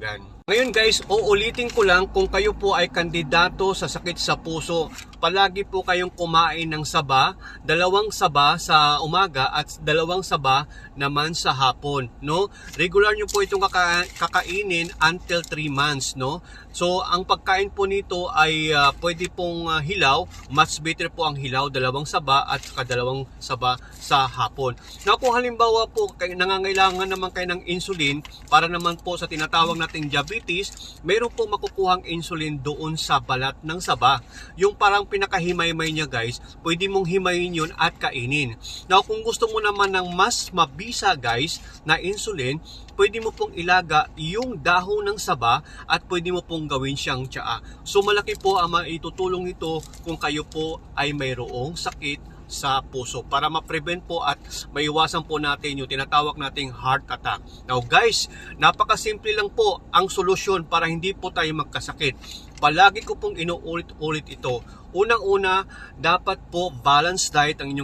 kalusugan. Ngayon guys, uulitin ko lang, kung kayo po ay kandidato sa sakit sa puso, palagi po kayong kumain ng saba, 2 saba sa umaga at 2 saba naman sa hapon, no? Regular nyo po itong kakainin until 3 months, no? So, ang pagkain po nito ay pwede pong hilaw. Much better po ang hilaw, 2 saba at 2 saba sa hapon. Now, kung halimbawa po nangangailangan naman kayo ng insulin para naman po sa tinatawag nating diabetes, meron po makukuhang insulin doon sa balat ng saba. Yung parang pinakahimay-may niya guys, pwede mong himayin yun at kainin. Now, kung gusto mo naman ng mas mabisa guys na insulin, pwede mo pong ilaga yung dahon ng saba at pwede mo pong gawin siyang tsaa. So malaki po ang maitutulong ito kung kayo po ay mayroong sakit sa puso para ma-prevent po at maiwasan po natin yung tinatawag nating heart attack. Now guys, napakasimple lang po ang solusyon para hindi po tayo magkasakit. Palagi ko pong inuulit-ulit ito. Unang-una, dapat po balanced diet ang inyong